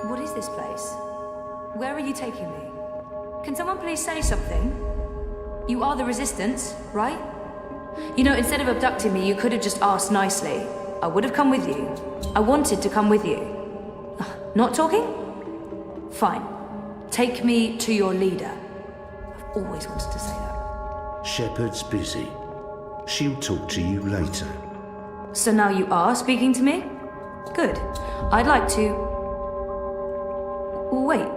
What is this place? Where are you taking me? Can someone please say something? You are the Resistance, right? You know, instead of abducting me, you could have just asked nicely. I would have come with you. I wanted to come with you. Not talking? Fine. Take me to your leader. I've always wanted to say that. Shepard's busy. She'll talk to you later. So now you are speaking to me? Good. I'd like to... Wait.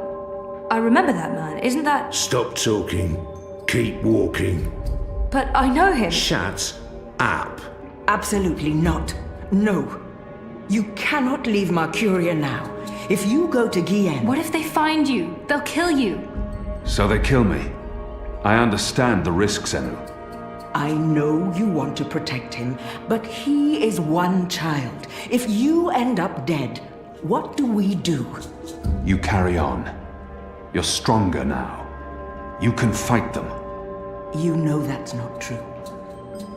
I remember that man. Isn't that... Stop talking. Keep walking. But I know him. Shut up. Absolutely not. No. You cannot leave Mercuria now. If you go to Gien... What if they find you? They'll kill you. So they kill me. I understand the risks, Enu. I know you want to protect him, but he is one child. If you end up dead, what do we do? You carry on. You're stronger now. You can fight them. You know that's not true.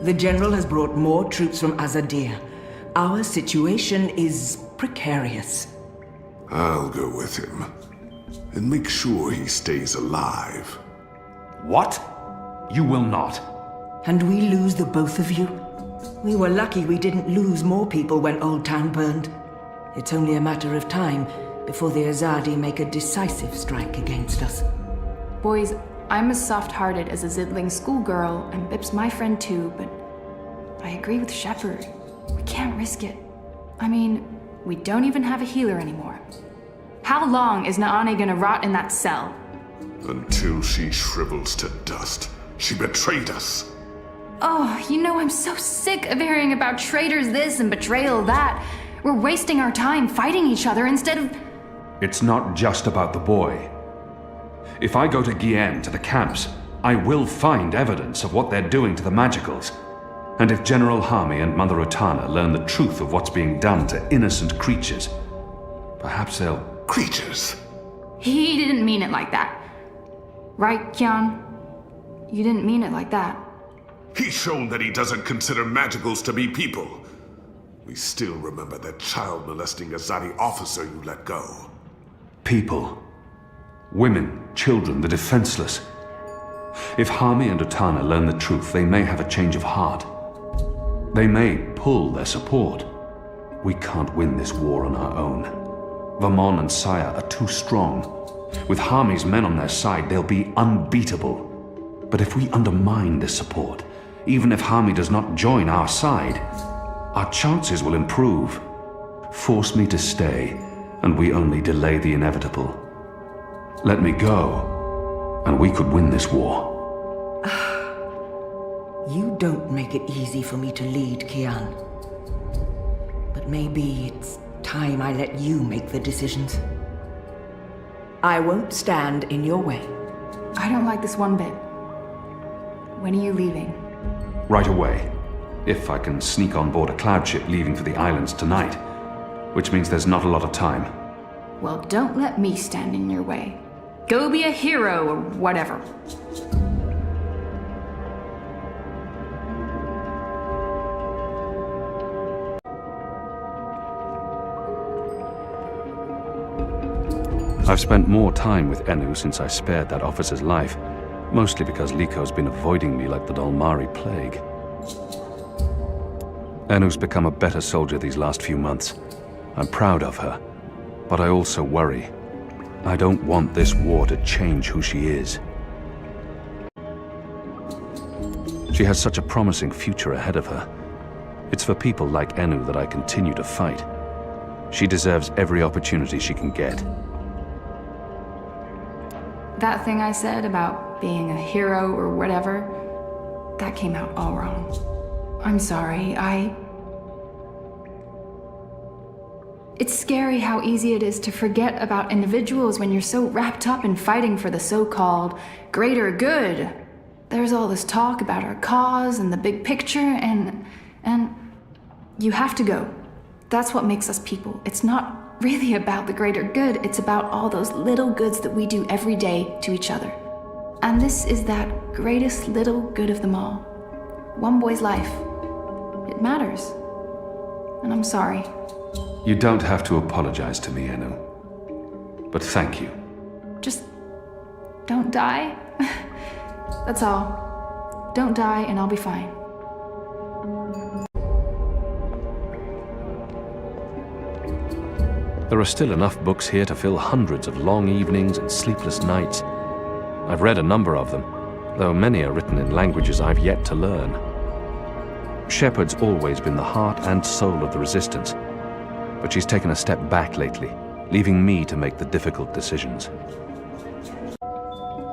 The General has brought more troops from Azadir. Our situation is precarious. I'll go with him. And make sure he stays alive. What? You will not. And we lose the both of you? We were lucky we didn't lose more people when Old Town burned. It's only a matter of time before the Azadi make a decisive strike against us. Boys, I'm as soft-hearted as a Zidling schoolgirl, and Bip's my friend too, but I agree with Shepard. We can't risk it. I mean, we don't even have a healer anymore. How long is Naani gonna rot in that cell? Until she shrivels to dust. She betrayed us. Oh, you know, I'm so sick of hearing about traitors this and betrayal that. We're wasting our time fighting each other instead of... It's not just about the boy. If I go to Gien, to the camps, I will find evidence of what they're doing to the Magicals. And if General Harmy and Mother Utana learn the truth of what's being done to innocent creatures, perhaps they'll... Creatures? He didn't mean it like that. Right, Kyan? You didn't mean it like that. He's shown that he doesn't consider Magicals to be people. We still remember that child-molesting Azadi officer you let go. People. Women, children, the defenseless. If Harmy and Utana learn the truth, they may have a change of heart. They may pull their support. We can't win this war on our own. Vamon and Saya are too strong. With Harmy's men on their side, they'll be unbeatable. But if we undermine this support, even if Harmy does not join our side, our chances will improve. Force me to stay, and we only delay the inevitable. Let me go, and we could win this war. You don't make it easy for me to lead, Kian. But maybe it's time I let you make the decisions. I won't stand in your way. I don't like this one bit. When are you leaving? Right away. If I can sneak on board a cloud ship leaving for the islands tonight. Which means there's not a lot of time. Well, don't let me stand in your way. Go be a hero or whatever. I've spent more time with Enu since I spared that officer's life, mostly because Liko's been avoiding me like the Dolmari plague. Enu's become a better soldier these last few months. I'm proud of her, but I also worry. I don't want this war to change who she is. She has such a promising future ahead of her. It's for people like Enu that I continue to fight. She deserves every opportunity she can get. That thing I said about being a hero or whatever, that came out all wrong. I'm sorry, It's scary how easy it is to forget about individuals when you're so wrapped up in fighting for the so-called greater good. There's all this talk about our cause and the big picture, and you have to go. That's what makes us people. It's not really about the greater good, it's about all those little goods that we do every day to each other. And this is that greatest little good of them all. One boy's life. It matters. And I'm sorry. You don't have to apologize to me, Enu. but thank you. Just don't die. That's all. Don't die and I'll be fine. There are still enough books here to fill hundreds of long evenings and sleepless nights. I've read a number of them, though many are written in languages I've yet to learn. Shepard's always been the heart and soul of the Resistance, but she's taken a step back lately, leaving me to make the difficult decisions.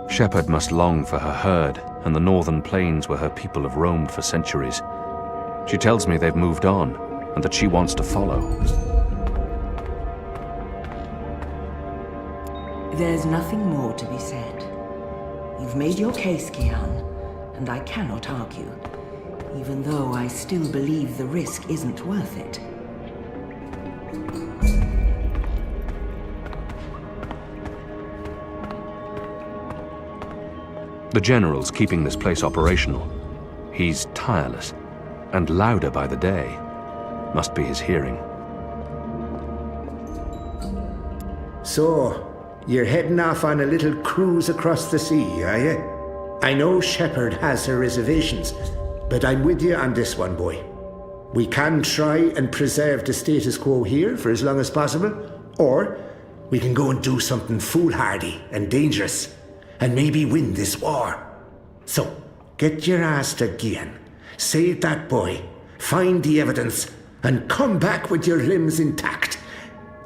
Shepard must long for her herd and the northern plains where her people have roamed for centuries. She tells me they've moved on, and that she wants to follow. There's nothing more to be said. You've made your case, Kian, and I cannot argue, even though I still believe the risk isn't worth it. The General's keeping this place operational. He's tireless, and louder by the day. Must be his hearing. So, you're heading off on a little cruise across the sea, are you? I know Shepard has her reservations, but I'm with you on this one, boy. We can try and preserve the status quo here for as long as possible, or we can go and do something foolhardy and dangerous, and maybe win this war. So, get your ass to Gian, save that boy, find the evidence, and come back with your limbs intact.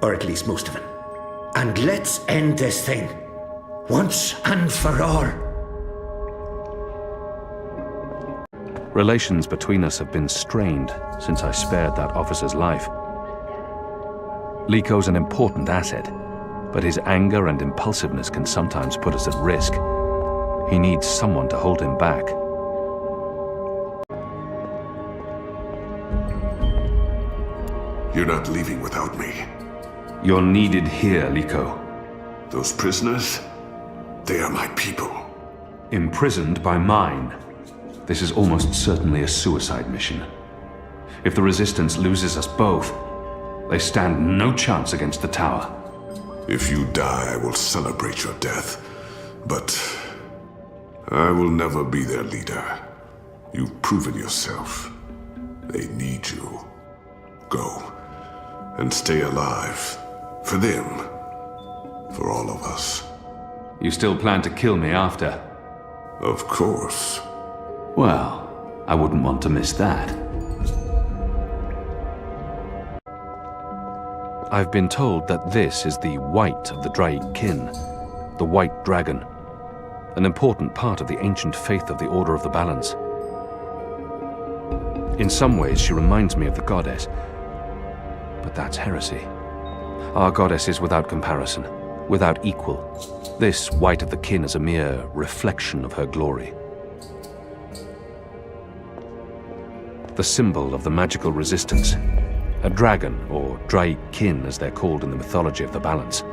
Or at least most of it. And let's end this thing, once and for all. Relations between us have been strained since I spared that officer's life. Liko's an important asset, but his anger and impulsiveness can sometimes put us at risk. He needs someone to hold him back. You're not leaving without me. You're needed here, Liko. Those prisoners, they are my people. Imprisoned by mine. This is almost certainly a suicide mission. If the Resistance loses us both, they stand no chance against the tower. If you die, I will celebrate your death. But I will never be their leader. You've proven yourself. They need you. Go and stay alive. For them. For all of us. You still plan to kill me after? Of course. Well, I wouldn't want to miss that. I've been told that this is the White of the Draic Kin, the White Dragon, an important part of the ancient faith of the Order of the Balance. In some ways, she reminds me of the goddess, but that's heresy. Our goddess is without comparison, without equal. This White of the Kin is a mere reflection of her glory. The symbol of the magical resistance. A dragon, or Draic Kin as they're called in the mythology of the Balance.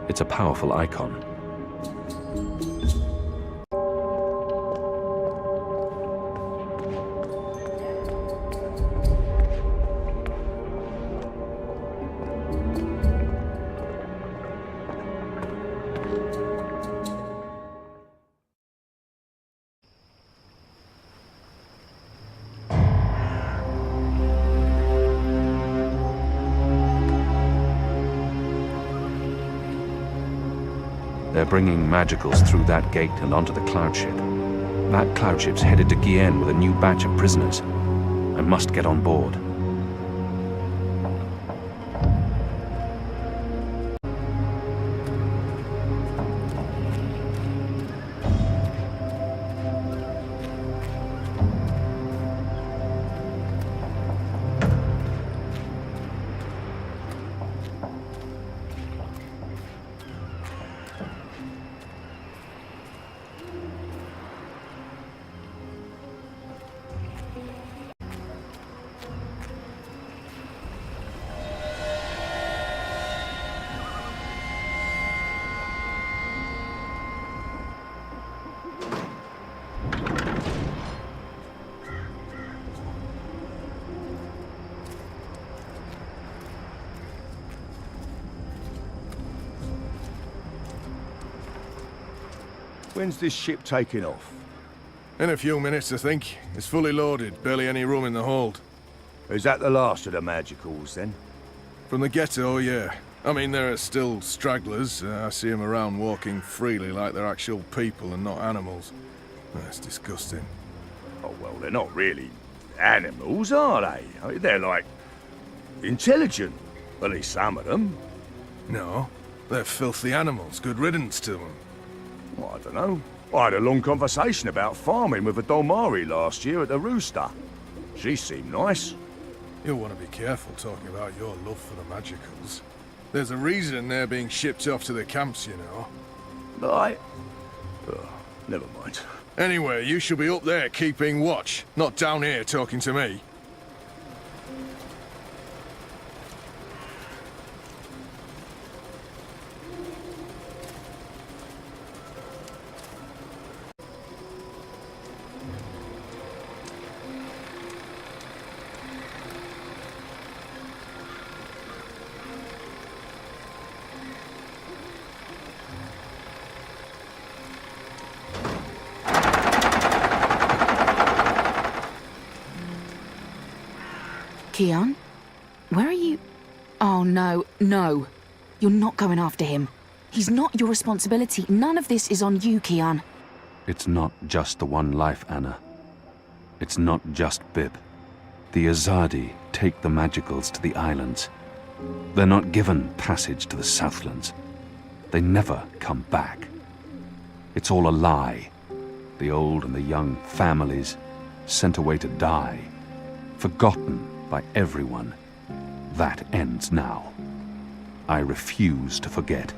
It's a powerful icon. They're bringing magicals through that gate and onto the cloud ship. That cloud ship's headed to Gien with a new batch of prisoners. I must get on board. When's this ship taking off? In a few minutes, I think. It's fully loaded, barely any room in the hold. Is that the last of the magicals, then? From the ghetto, yeah. I mean, there are still stragglers. I see them around walking freely like they're actual people and not animals. That's disgusting. Oh, well, they're not really animals, are they? I mean, they're like... intelligent. At least some of them. No, they're filthy animals. Good riddance to them. Well, I don't know. I had a long conversation about farming with a Dolmari last year at the Rooster. She seemed nice. You'll want to be careful talking about your love for the magicals. There's a reason they're being shipped off to the camps, you know. Right. Never mind. Anyway, you should be up there keeping watch, not down here talking to me. Kian? Where are you? Oh, no, no. You're not going after him. He's not your responsibility. None of this is on you, Kian. It's not just the one life, Anna. It's not just Bib. The Azadi take the magicals to the islands. They're not given passage to the Southlands. They never come back. It's all a lie. The old and the young families sent away to die, forgotten by everyone. That ends now. I refuse to forget.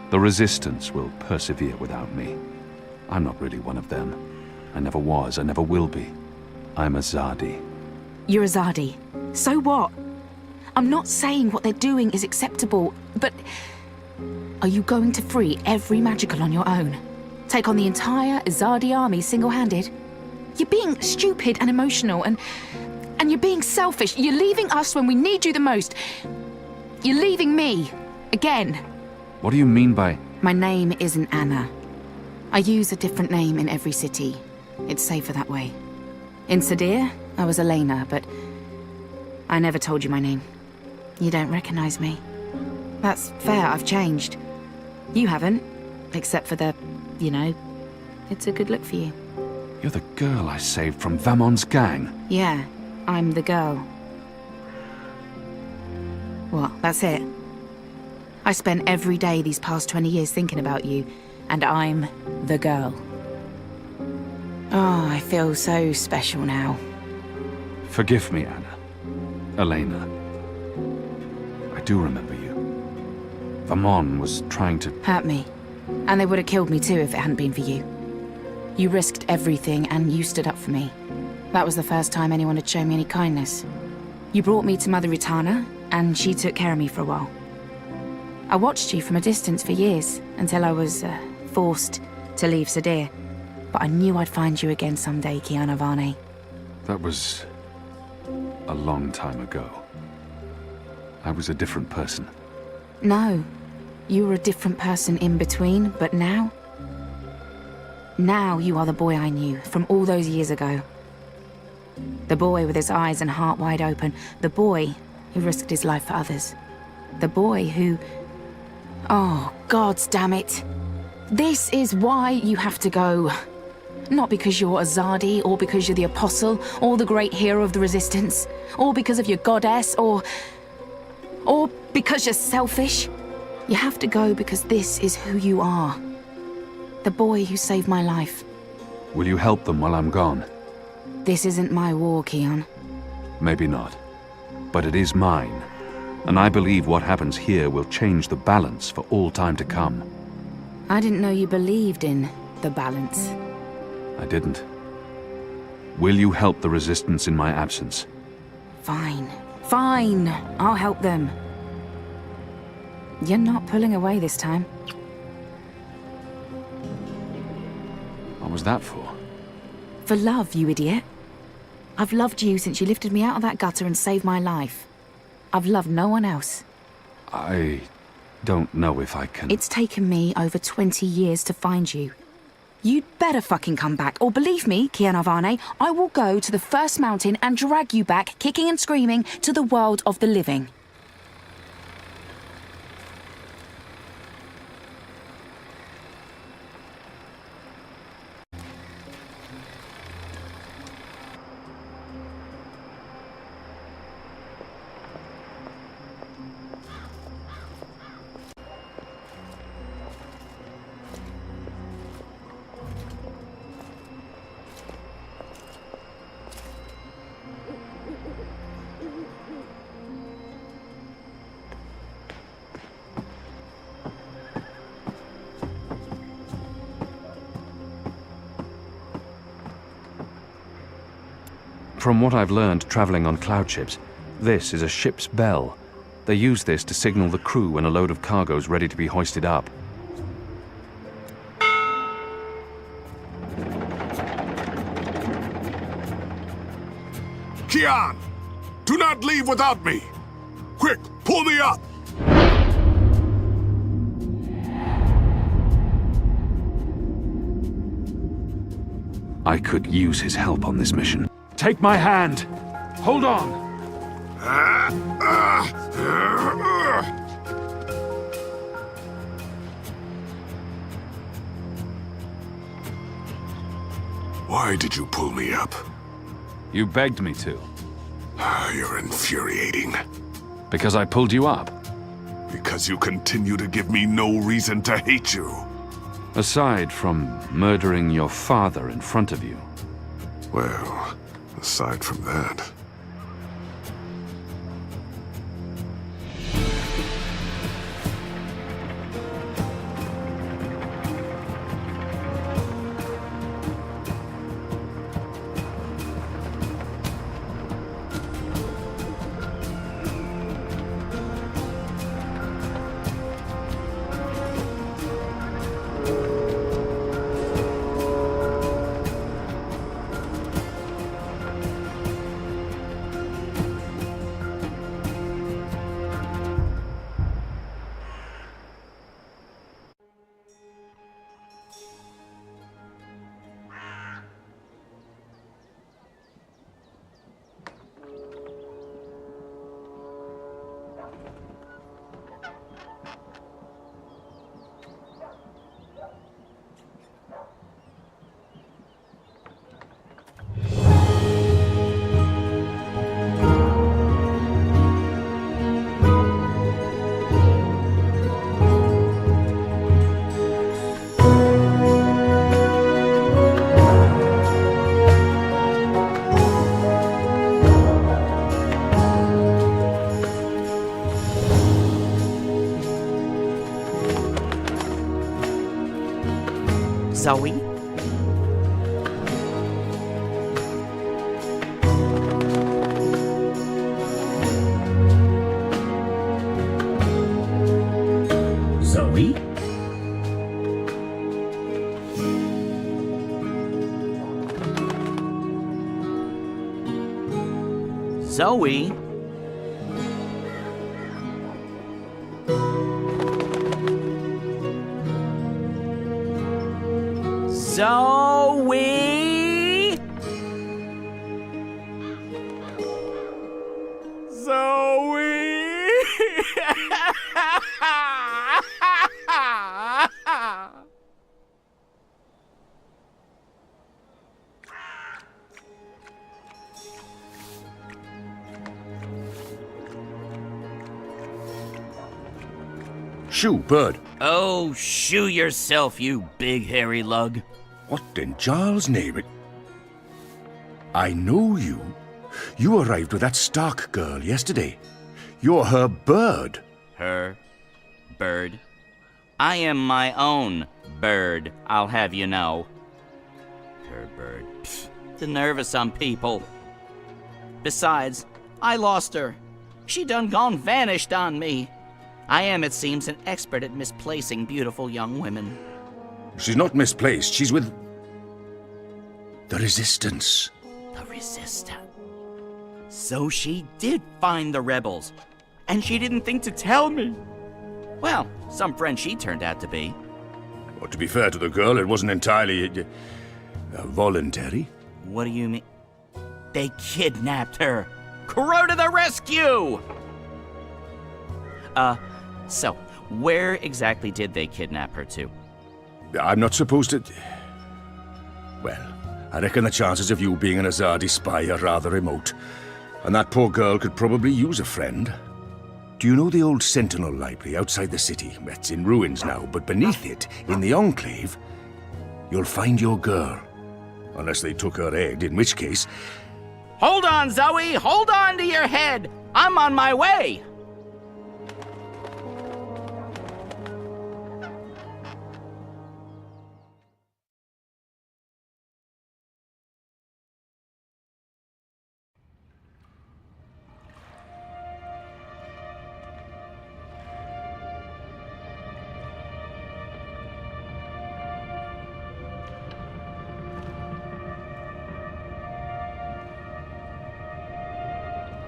The Resistance will persevere without me. I'm not really one of them. I never was, I never will be. I'm Azadi. You're Azadi. So what? I'm not saying what they're doing is acceptable, but... Are you going to free every magical on your own? Take on the entire Azadi army single-handed? You're being stupid and emotional, and you're being selfish. You're leaving us when we need you the most. You're leaving me. Again. What do you mean by... My name isn't Anna. I use a different name in every city. It's safer that way. In Sadir, I was Elena, but I never told you my name. You don't recognize me. That's fair, I've changed. You haven't, except for the, you know, it's a good look for you. You're the girl I saved from Vamon's gang. Yeah, I'm the girl. What, that's it? I spent every day these past 20 years thinking about you, and I'm the girl. Oh, I feel so special now. Forgive me, Anna. Elena. I do remember you. Vamon was trying to... Hurt me. And they would have killed me too if it hadn't been for you. You risked everything and you stood up for me. That was the first time anyone had shown me any kindness. You brought me to Mother Ritana, and she took care of me for a while. I watched you from a distance for years, until I was forced to leave Sadir. But I knew I'd find you again someday, Kiana Varney. That was... a long time ago. I was a different person. No. You were a different person in between, but now... Now you are the boy I knew, from all those years ago. The boy with his eyes and heart wide open. The boy who risked his life for others. The boy who... Oh, gods damn it. This is why you have to go. Not because you're Azadi, or because you're the Apostle, or the great hero of the Resistance, or because of your goddess, or because you're selfish. You have to go because this is who you are. The boy who saved my life. Will you help them while I'm gone? This isn't my war, Kian. Maybe not. But it is mine. And I believe what happens here will change the balance for all time to come. I didn't know you believed in the balance. I didn't. Will you help the Resistance in my absence? Fine. Fine. I'll help them. You're not pulling away this time. What was that for? For love, you idiot. I've loved you since you lifted me out of that gutter and saved my life. I've loved no one else. I don't know if I can... It's taken me over 20 years to find you. You'd better fucking come back, or believe me, Kian Avane, I will go to the first mountain and drag you back, kicking and screaming, to the world of the living. From what I've learned traveling on cloud ships, this is a ship's bell. They use this to signal the crew when a load of cargo's ready to be hoisted up. Kian! Do not leave without me! Quick, pull me up! I could use his help on this mission. Take my hand! Hold on! Why did you pull me up? You begged me to. You're infuriating. Because I pulled you up. Because you continue to give me no reason to hate you. Aside from murdering your father in front of you. Well, aside from that... Zoe? Zoe? Zoe? Zoe? Shoo, bird. Oh, shoo yourself, you big hairy lug. What in Jarl's name? I know you. You arrived with that Stark girl yesterday. You're her bird. Her bird? I am my own bird, I'll have you know. Her bird. Pfft, the nerve of some people. Besides, I lost her. She done gone vanished on me. I am, it seems, an expert at misplacing beautiful young women. She's not misplaced. She's with... the Resistance. The Resistance. So she did find the rebels. And she didn't think to tell me. Well, some friend she turned out to be. Well, to be fair to the girl, it wasn't entirely voluntary. What do you mean? They kidnapped her! Crow to the rescue! So, where exactly did they kidnap her to? I'm not supposed to... Well, I reckon the chances of you being an Azadi spy are rather remote. And that poor girl could probably use a friend. Do you know the old Sentinel Library outside the city? It's in ruins now, but beneath it, in the Enclave, you'll find your girl. Unless they took her head, in which case... Hold on, Zoe! Hold on to your head! I'm on my way!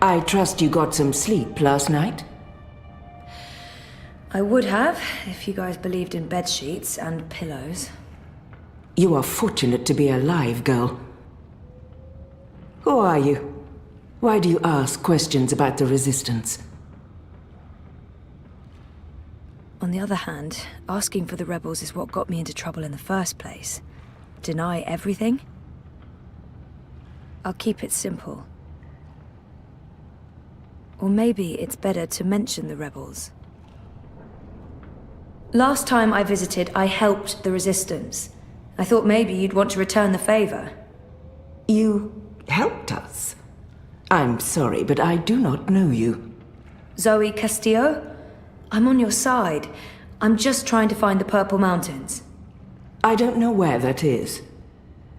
I trust you got some sleep last night? I would have, if you guys believed in bed sheets and pillows. You are fortunate to be alive, girl. Who are you? Why do you ask questions about the Resistance? On the other hand, asking for the rebels is what got me into trouble in the first place. Deny everything? I'll keep it simple. Or maybe it's better to mention the rebels. Last time I visited, I helped the Resistance. I thought maybe you'd want to return the favor. You helped us? I'm sorry, but I do not know you. Zoe Castillo? I'm on your side. I'm just trying to find the Purple Mountains. I don't know where that is.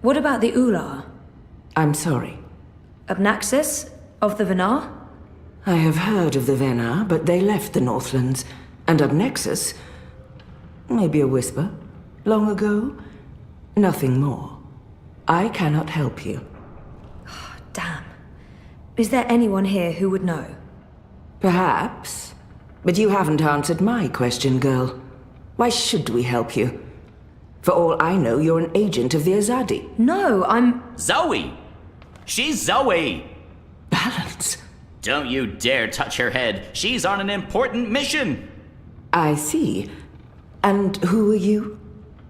What about the Ular? I'm sorry. Abnaxis? Of the Venar? I have heard of the Venar, but they left the Northlands. And Abnexus? Maybe a whisper. Long ago? Nothing more. I cannot help you. Damn. Is there anyone here who would know? Perhaps. But you haven't answered my question, girl. Why should we help you? For all I know, you're an agent of the Azadi. No, I'm... Zoe! She's Zoe! Balance. Don't you dare touch her head. She's on an important mission. I see. And who are you?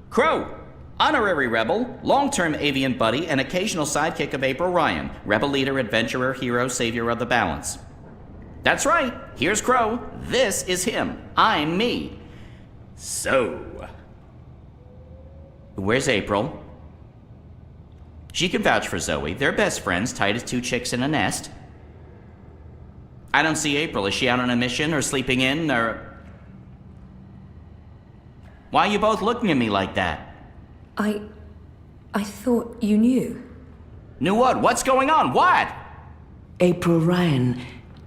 Crow. Honorary rebel, long-term avian buddy, and occasional sidekick of April Ryan. Rebel leader, adventurer, hero, savior of the balance. That's right. Here's Crow. This is him. I'm me. So... where's April? She can vouch for Zoe. They're best friends, tight as two chicks in a nest. I don't see April. Is she out on a mission or sleeping in or... Why are you both looking at me like that? I thought you knew. Knew what? What's going on? What? April Ryan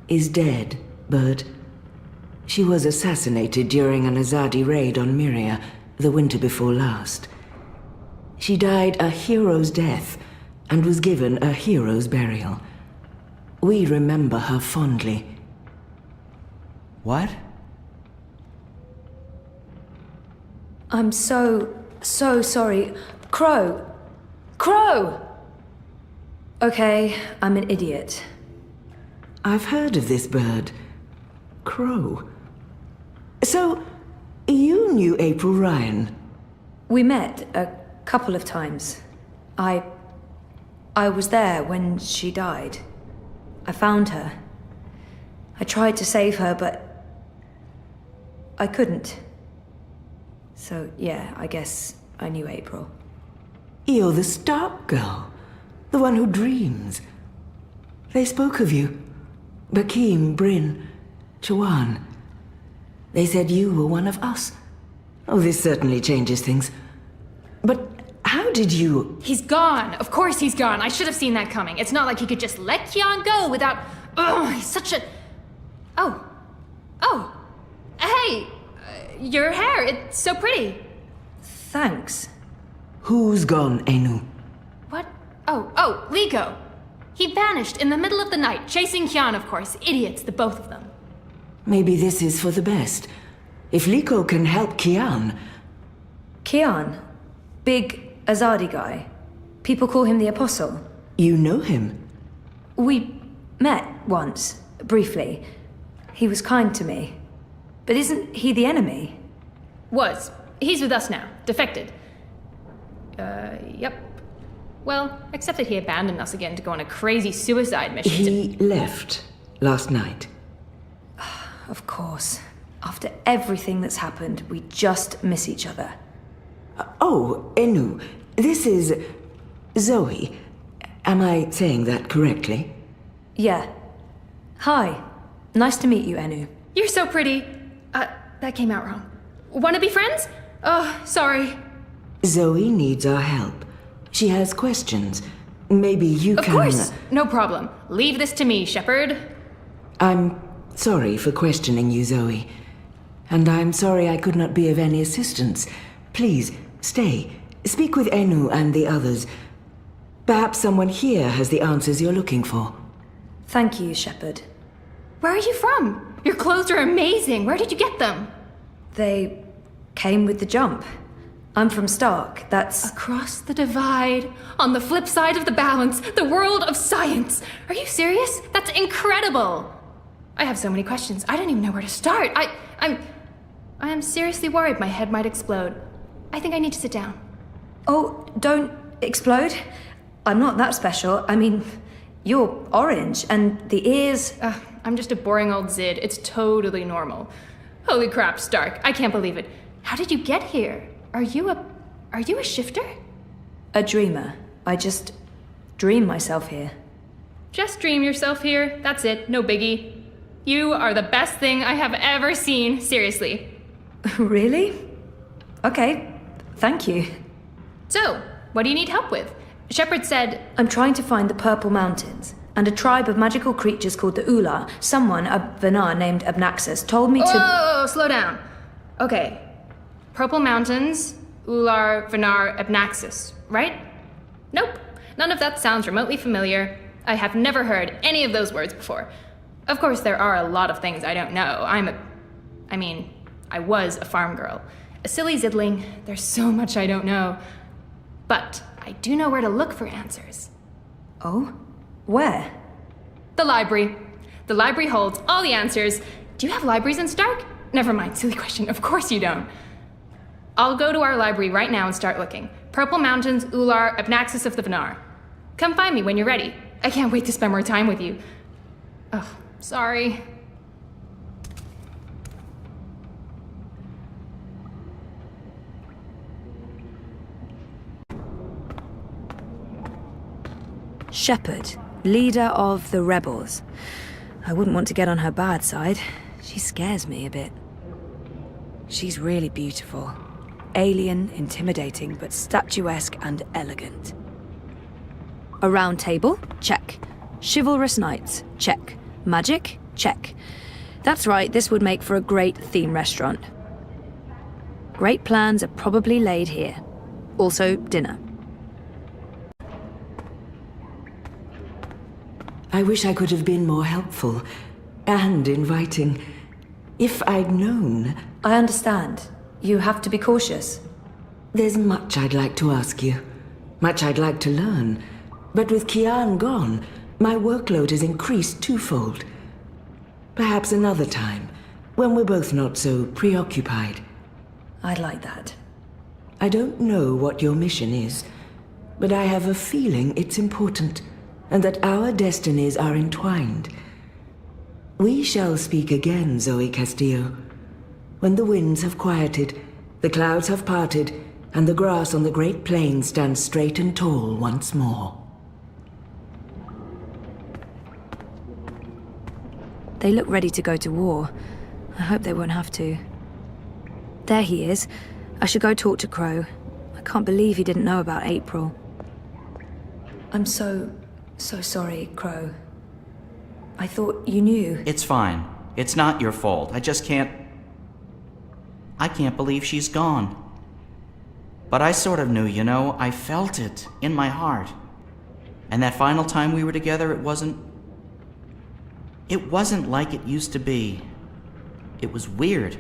is dead, Bird. She was assassinated during an Azadi raid on Myria the winter before last. She died a hero's death and was given a hero's burial. We remember her fondly. What? I'm so sorry. Crow! Crow! Okay, I'm an idiot. I've heard of this bird. Crow. So, you knew April Ryan? We met a couple of times. I was there when she died. I found her. I tried to save her, but I couldn't. So, yeah, I guess I knew April. You're the Stark girl. The one who dreams. They spoke of you. Bakim, Bryn, Chawan. They said you were one of us. Oh, this certainly changes things. But how did you... He's gone. Of course he's gone. I should have seen that coming. It's not like he could just let Kian go without... Ugh, he's such a... Oh. Hey! Your hair, it's so pretty. Thanks. Who's gone, Enu? What? Oh, Liko. He vanished in the middle of the night, chasing Kian, of course. Idiots, the both of them. Maybe this is for the best. If Liko can help Kian... Kian. Big Azadi guy. People call him the Apostle. You know him? We met once, briefly. He was kind to me. But isn't he the enemy? Was. He's with us now. Defected. Yep. Well, except that he abandoned us again to go on a crazy suicide mission. He left last night. Of course. After everything that's happened, we just miss each other. Oh, Enu, this is Zoe. Am I saying that correctly? Yeah. Hi. Nice to meet you, Enu. You're so pretty. That came out wrong. Wanna be friends? Oh, sorry. Zoe needs our help. She has questions. Maybe you Of can... course. No problem. Leave this to me, Shepard. I'm sorry for questioning you, Zoe. And I'm sorry I could not be of any assistance. Please, stay. Speak with Enu and the others. Perhaps someone here has the answers you're looking for. Thank you, Shepard. Where are you from? Your clothes are amazing. Where did you get them? They came with the jump. I'm from Stark. That's... Across the divide, on the flip side of the balance, the world of science. Are you serious? That's incredible. I have so many questions. I don't even know where to start. I am seriously worried my head might explode. I think I need to sit down. Oh, don't explode. I'm not that special. I mean, you're orange, and the ears... I'm just a boring old Zid. It's totally normal. Holy crap, Stark. I can't believe it. How did you get here? Are you a shifter? A dreamer. I just dream myself here. Just dream yourself here. That's it. No biggie. You are the best thing I have ever seen. Seriously. Really? Okay. Thank you. So, what do you need help with? Shepard said... I'm trying to find the Purple Mountains, and a tribe of magical creatures called the Ular. Someone, a Vanar named Abnaxus, told me to... Whoa, slow down. Okay. Purple Mountains, Ular, Vanar, Abnaxus, right? Nope. None of that sounds remotely familiar. I have never heard any of those words before. Of course, there are a lot of things I don't know. I was a farm girl. A silly zidling. There's so much I don't know. But I do know where to look for answers. Oh? Where? The library. The library holds all the answers. Do you have libraries in Stark? Never mind, silly question. Of course you don't. I'll go to our library right now and start looking. Purple Mountains, Ular, Abnaxus of the Vanar. Come find me when you're ready. I can't wait to spend more time with you. Oh, sorry. Shepard, leader of the rebels. I wouldn't want to get on her bad side. She scares me a bit. She's really beautiful. Alien, intimidating, but statuesque and elegant. A round table? Check. Chivalrous knights? Check. Magic? Check. That's right, this would make for a great theme restaurant. Great plans are probably laid here. Also, dinner. I wish I could have been more helpful and inviting. If I'd known... I understand. You have to be cautious. There's much I'd like to ask you. Much I'd like to learn. But with Kian gone, my workload has increased twofold. Perhaps another time, when we're both not so preoccupied. I'd like that. I don't know what your mission is, but I have a feeling it's important, and that our destinies are entwined. We shall speak again, Zoe Castillo. When the winds have quieted, the clouds have parted, and the grass on the Great Plain stands straight and tall once more. They look ready to go to war. I hope they won't have to. There he is. I should go talk to Crow. I can't believe he didn't know about April. I'm so sorry, Crow. I thought you knew. It's fine. It's not your fault. I can't believe she's gone. But I sort of knew, you know. I felt it in my heart. And that final time we were together, it wasn't like it used to be. It was weird.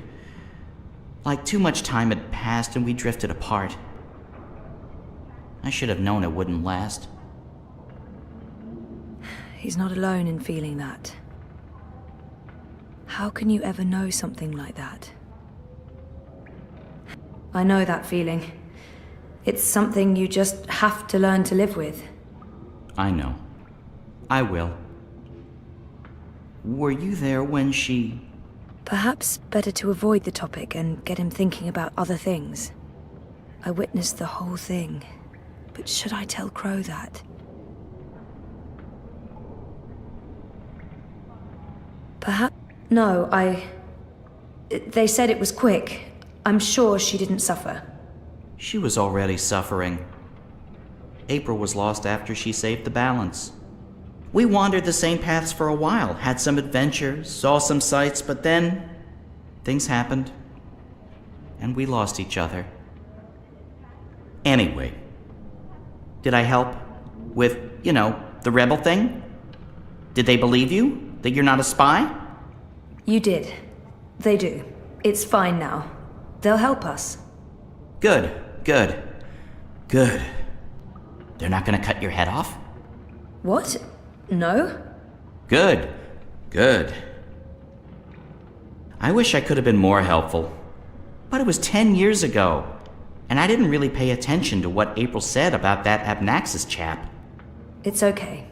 Like too much time had passed and we drifted apart. I should have known it wouldn't last. He's not alone in feeling that. How can you ever know something like that? I know that feeling. It's something you just have to learn to live with. I know. I will. Were you there when she... Perhaps better to avoid the topic and get him thinking about other things. I witnessed the whole thing, but should I tell Crow that? Perhaps... No, They said it was quick. I'm sure she didn't suffer. She was already suffering. April was lost after she saved the balance. We wandered the same paths for a while, had some adventures, saw some sights, but then things happened, and we lost each other. Anyway, did I help with, the rebel thing? Did they believe you? That you're not a spy? You did. They do. It's fine now. They'll help us. Good. They're not gonna cut your head off? What? No? Good. I wish I could have been more helpful. But it was 10 years ago, and I didn't really pay attention to what April said about that Abnaxis chap. It's okay.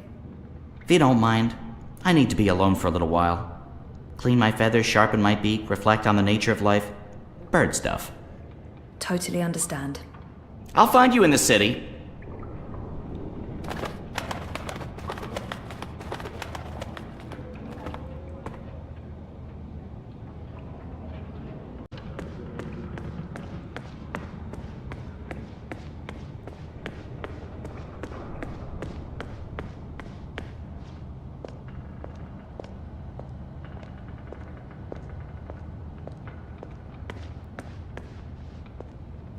If you don't mind, I need to be alone for a little while. Clean my feathers, sharpen my beak, reflect on the nature of life. Bird stuff. Totally understand. I'll find you in the city.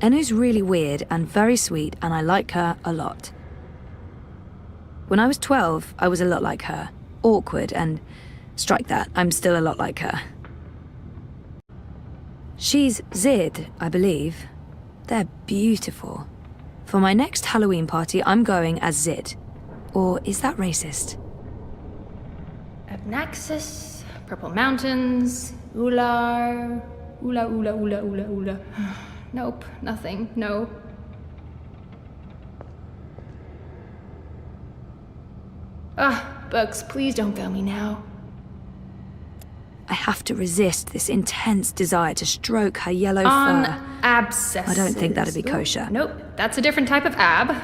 Enu's really weird and very sweet, and I like her a lot. When I was 12, I was a lot like her. Awkward, and strike that, I'm still a lot like her. She's Zid, I believe. They're beautiful. For my next Halloween party, I'm going as Zid. Or is that racist? Abnaxis, Purple Mountains, Ular, Ula. Nope, nothing, no. Bugs, please don't fail me now. I have to resist this intense desire to stroke her yellow On fur. abscesses. I don't think that'd be Ooh, kosher. Nope, that's a different type of ab.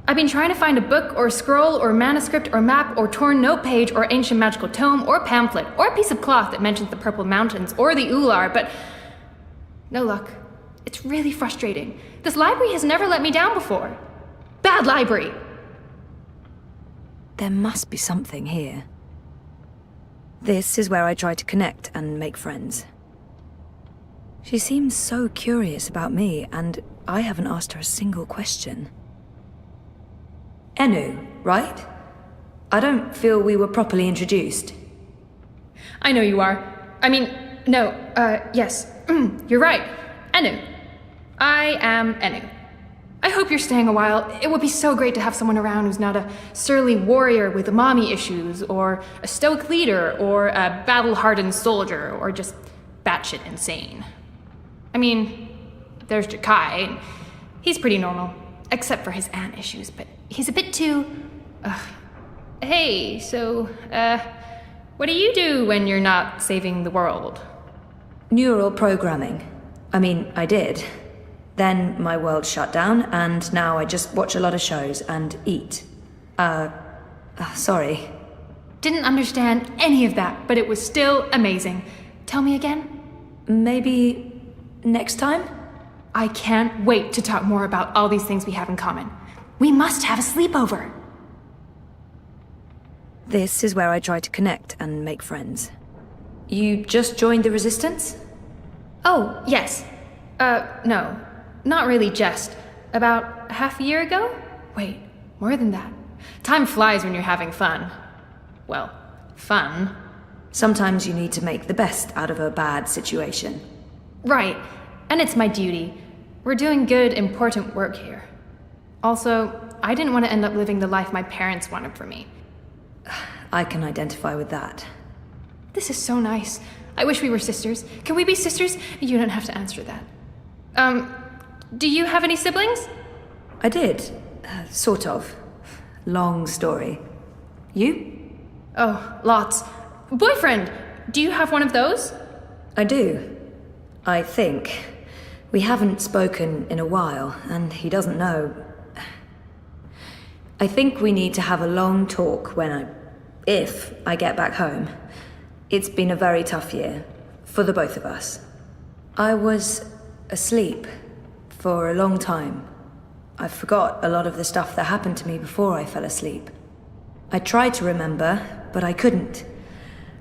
I've been trying to find a book or scroll or manuscript or map or torn note page or ancient magical tome or pamphlet or a piece of cloth that mentions the Purple Mountains or the Ular, but no luck. It's really frustrating. This library has never let me down before. Bad library! There must be something here. This is where I try to connect and make friends. She seems so curious about me, and I haven't asked her a single question. Enu, right? I don't feel we were properly introduced. I know you are. Yes. You're right. Enu. I am Enu. I hope you're staying a while. It would be so great to have someone around who's not a surly warrior with mommy issues, or a stoic leader, or a battle-hardened soldier, or just batshit insane. There's Jakai. He's pretty normal, except for his aunt issues, but he's a bit too... Hey, so, what do you do when you're not saving the world? Neural programming. I did. Then my world shut down, and now I just watch a lot of shows and eat. Sorry. Didn't understand any of that, but it was still amazing. Tell me again? Maybe next time? I can't wait to talk more about all these things we have in common. We must have a sleepover. This is where I try to connect and make friends. You just joined the Resistance? Oh, yes. No. Not really just. About half a year ago? Wait, more than that. Time flies when you're having fun. Well, fun. Sometimes you need to make the best out of a bad situation. Right. And it's my duty. We're doing good, important work here. Also, I didn't want to end up living the life my parents wanted for me. I can identify with that. This is so nice. I wish we were sisters. Can we be sisters? You don't have to answer that. Do you have any siblings? I did. Sort of. Long story. You? Oh, lots. Boyfriend! Do you have one of those? I do. I think. We haven't spoken in a while, and he doesn't know. I think we need to have a long talk if I get back home. It's been a very tough year, for the both of us. I was asleep for a long time. I forgot a lot of the stuff that happened to me before I fell asleep. I tried to remember, but I couldn't.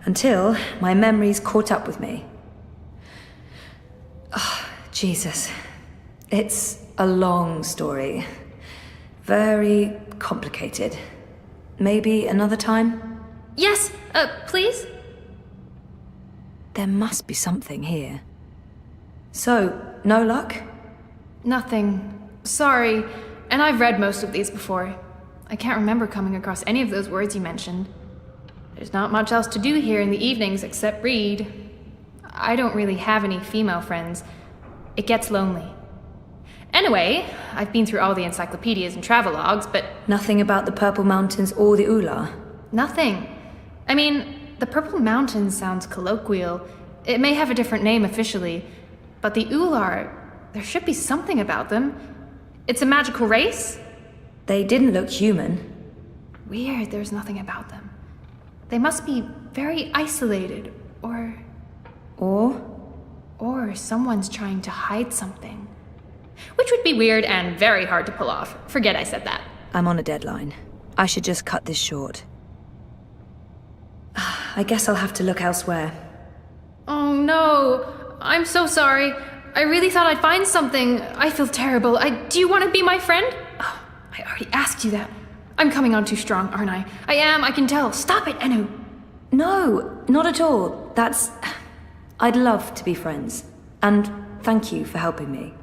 Until my memories caught up with me. Oh, Jesus. It's a long story. Very complicated. Maybe another time? Yes, please? There must be something here. So, no luck? Nothing. Sorry. And I've read most of these before. I can't remember coming across any of those words you mentioned. There's not much else to do here in the evenings except read. I don't really have any female friends. It gets lonely. Anyway, I've been through all the encyclopedias and travelogues, but... Nothing about the Purple Mountains or the Ula? Nothing. I mean, the Purple Mountains sounds colloquial. It may have a different name officially, but the Ular, there should be something about them. It's a magical race? They didn't look human. Weird, there's nothing about them. They must be very isolated, or someone's trying to hide something. Which would be weird and very hard to pull off. Forget I said that. I'm on a deadline. I should just cut this short. I guess I'll have to look elsewhere. Oh no, I'm so sorry. I really thought I'd find something. I feel terrible. Do you want to be my friend? Oh, I already asked you that. I'm coming on too strong, aren't I? I am, I can tell. Stop it, Enu. No, not at all. I'd love to be friends. And thank you for helping me.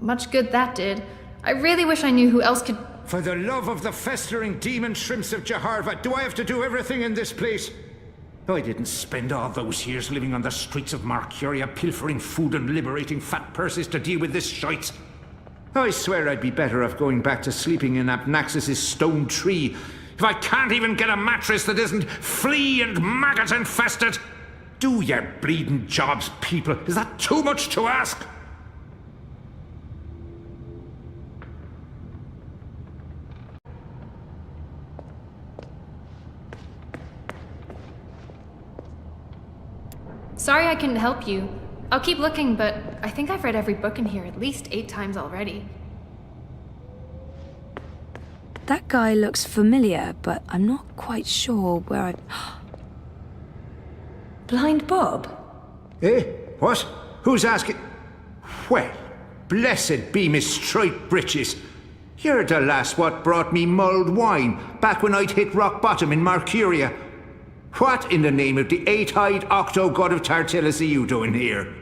Much good that did. I really wish I knew who else could... For the love of the festering demon shrimps of Jaharva, do I have to do everything in this place? I didn't spend all those years living on the streets of Marcuria, pilfering food and liberating fat purses to deal with this shite. I swear I'd be better off going back to sleeping in Abnaxis' stone tree if I can't even get a mattress that isn't flea and maggot infested. Do your bleeding jobs, people. Is that too much to ask? Sorry I couldn't help you. I'll keep looking, but I think I've read every book in here at least 8 times already. That guy looks familiar, but I'm not quite sure where I... Blind Bob? Eh? What? Who's asking? Well, blessed be Miss Striped Britches. You're the lass what brought me mulled wine back when I'd hit rock bottom in Marcuria. What in the name of the 8-eyed octo-god of Tartillus are you doing here?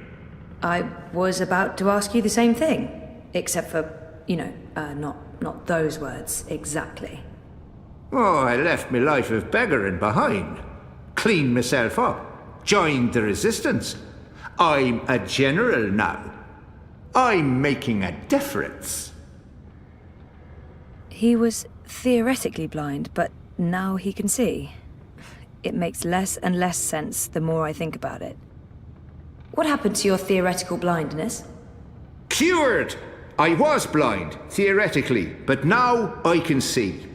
I was about to ask you the same thing. Except for, not those words exactly. Oh, I left my life of beggaring behind. Cleaned myself up. Joined the resistance. I'm a general now. I'm making a difference. He was theoretically blind, but now he can see. It makes less and less sense the more I think about it. What happened to your theoretical blindness? Cured! I was blind, theoretically, but now I can see.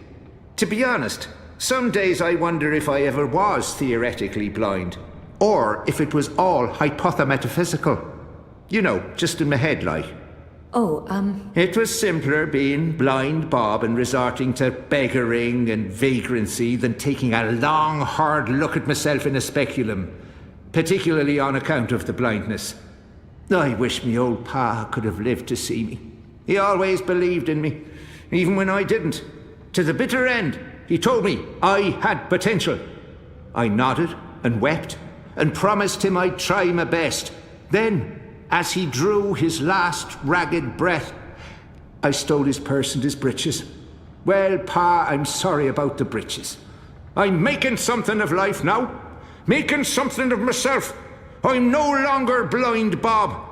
To be honest, some days I wonder if I ever was theoretically blind, or if it was all hypothemetaphysical. You know, just in my head, like. It was simpler being blind Bob and resorting to beggaring and vagrancy than taking a long, hard look at myself in a speculum, particularly on account of the blindness. I wish me old pa could have lived to see me. He always believed in me, even when I didn't. To the bitter end, he told me I had potential. I nodded and wept and promised him I'd try my best. Then, as he drew his last ragged breath, I stole his purse and his breeches. Well, Pa, I'm sorry about the breeches. I'm making something of life now. Making something of myself. I'm no longer blind Bob.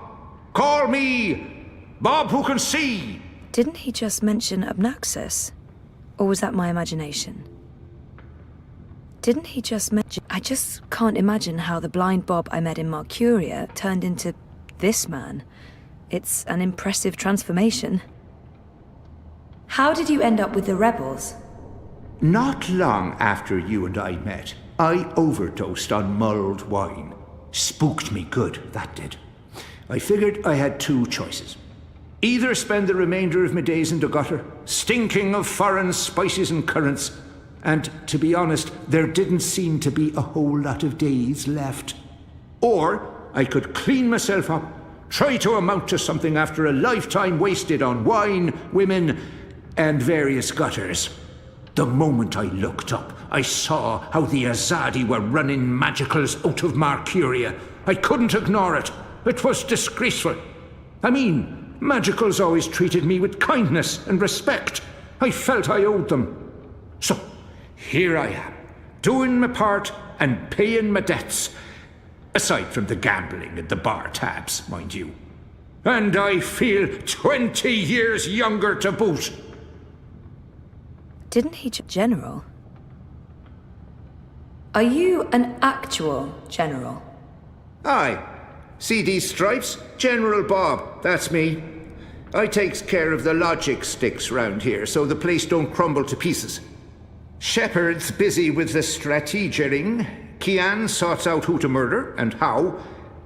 Call me Bob who can see. Didn't he just mention Obnaxus? Or was that my imagination? Didn't he just mention... I just can't imagine how the blind Bob I met in Marcuria turned into this man. It's an impressive transformation. How did you end up with the rebels? Not long after you and I met, I overdosed on mulled wine. Spooked me good, that did. I figured I had two choices. Either spend the remainder of my days in the gutter, stinking of foreign spices and currants, and, to be honest, there didn't seem to be a whole lot of days left. Or I could clean myself up, try to amount to something after a lifetime wasted on wine, women, and various gutters. The moment I looked up, I saw how the Azadi were running magicals out of Marcuria. I couldn't ignore it. It was disgraceful. I mean, magicals always treated me with kindness and respect. I felt I owed them. So, here I am, doing my part and paying my debts. Aside from the gambling and the bar tabs, mind you. And I feel 20 years younger to boot. Didn't he general? Are you an actual general? Aye. See these stripes? General Bob, that's me. I takes care of the logic sticks round here, so the place don't crumble to pieces. Shepard's busy with the strategering. Kian sorts out who to murder and how.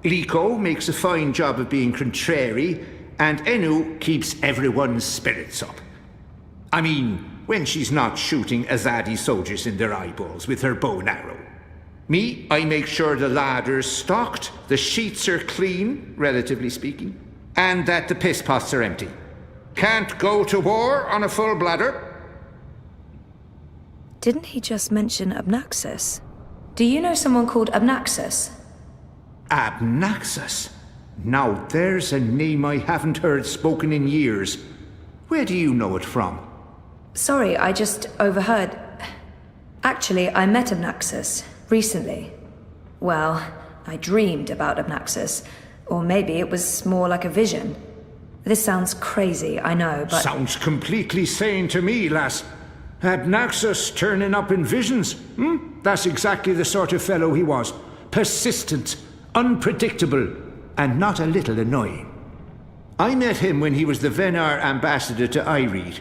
Liko makes a fine job of being contrary, and Enu keeps everyone's spirits up. I mean, when she's not shooting Azadi soldiers in their eyeballs with her bow and arrow. Me, I make sure the ladder's stocked, the sheets are clean, relatively speaking, and that the piss pots are empty. Can't go to war on a full bladder. Didn't he just mention Obnaxus? Do you know someone called Obnaxus? Obnaxus? Now there's a name I haven't heard spoken in years. Where do you know it from? Sorry, I just overheard. Actually, I met Obnaxus recently. Well, I dreamed about Obnaxus. Or maybe it was more like a vision. This sounds crazy, I know, but... Sounds completely sane to me, lass. Obnaxus turning up in visions? That's exactly the sort of fellow he was. Persistent, unpredictable, and not a little annoying. I met him when he was the Venar ambassador to Ireed.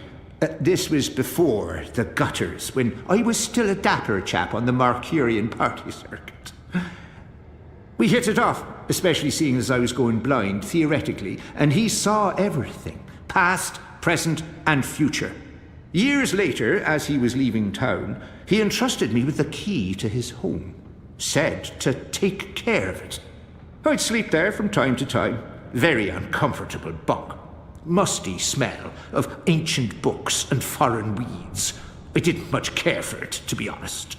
This was before the gutters, when I was still a dapper chap on the Marcurian party circuit. We hit it off, especially seeing as I was going blind, theoretically, and he saw everything, past, present, and future. Years later, as he was leaving town, he entrusted me with the key to his home. Said to take care of it. I'd sleep there from time to time. Very uncomfortable bunk. Musty smell of ancient books and foreign weeds. I didn't much care for it, to be honest.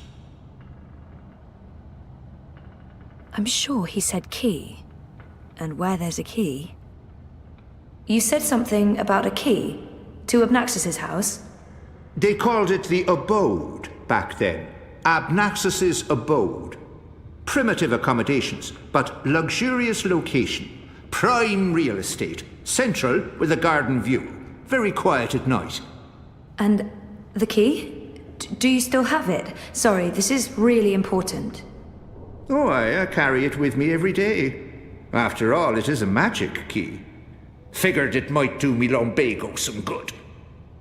I'm sure he said key. And where there's a key... You said something about a key to Obnaxus's house? They called it the abode back then. Obnaxus's abode. Primitive accommodations, but luxurious location. Prime real estate. Central with a garden view. Very quiet at night. And the key? Do you still have it? Sorry, this is really important. Oh, I carry it with me every day. After all, it is a magic key. Figured it might do me lumbago some good.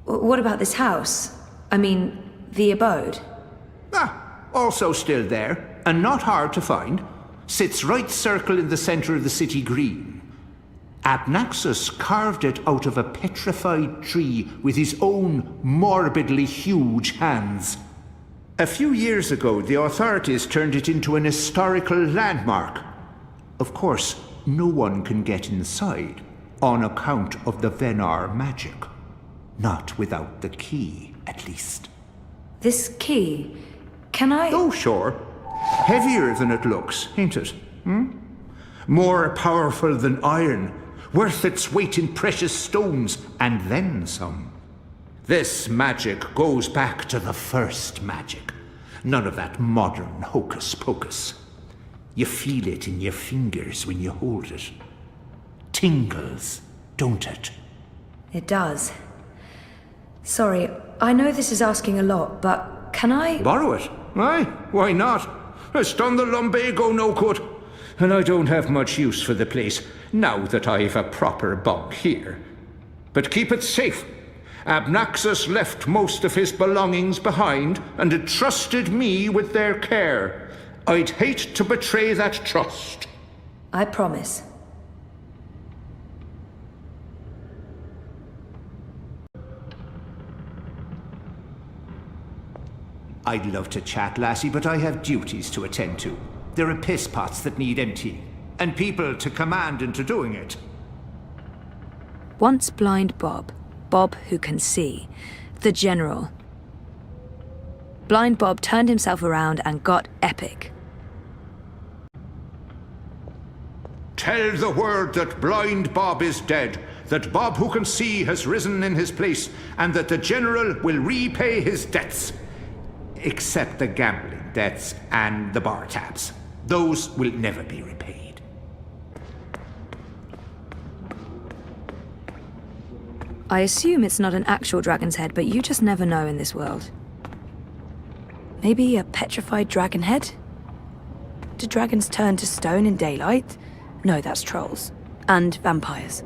What about this house? I mean, the abode? Also still there, and not hard to find. Sits right circle in the center of the city green. Obnaxus carved it out of a petrified tree with his own morbidly huge hands. A few years ago, the authorities turned it into an historical landmark. Of course, no one can get inside, on account of the Venar magic. Not without the key, at least. This key, can I... Oh, sure. heavier than it looks, ain't it? More powerful than iron, worth its weight in precious stones, and then some. This magic goes back to the first magic. None of that modern hocus-pocus. You feel it in your fingers when you hold it. Tingles, don't it? It does. Sorry, I know this is asking a lot, but can I... Borrow it? Aye, why not? It's done the lumbago no good. And I don't have much use for the place, now that I've a proper bunk here. But keep it safe. Abnaxus left most of his belongings behind and entrusted me with their care. I'd hate to betray that trust. I promise. I'd love to chat, lassie, but I have duties to attend to. There are piss pots that need emptying, and people to command into doing it. Once blind Bob, Bob who can see, the general. Blind Bob turned himself around and got epic. Tell the word that blind Bob is dead, that Bob who can see has risen in his place, and that the general will repay his debts. Except the gambling debts and the bar tabs. Those will never be repaid. I assume it's not an actual dragon's head, but you just never know in this world. Maybe a petrified dragon head? Do dragons turn to stone in daylight? No, that's trolls. And vampires.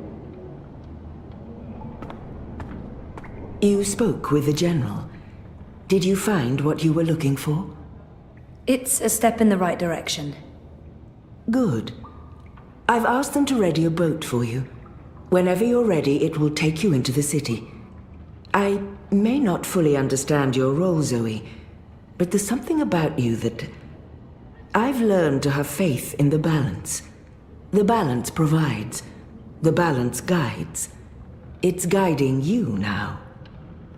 You spoke with the general. Did you find what you were looking for? It's a step in the right direction. Good. I've asked them to ready a boat for you. Whenever you're ready, it will take you into the city. I may not fully understand your role, Zoe, but there's something about you that... I've learned to have faith in the balance. The balance provides. The balance guides. It's guiding you now.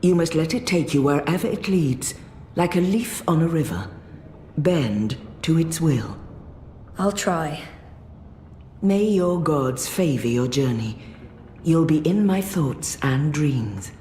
You must let it take you wherever it leads, like a leaf on a river. Bend to its will. I'll try. May your gods favor your journey. You'll be in my thoughts and dreams.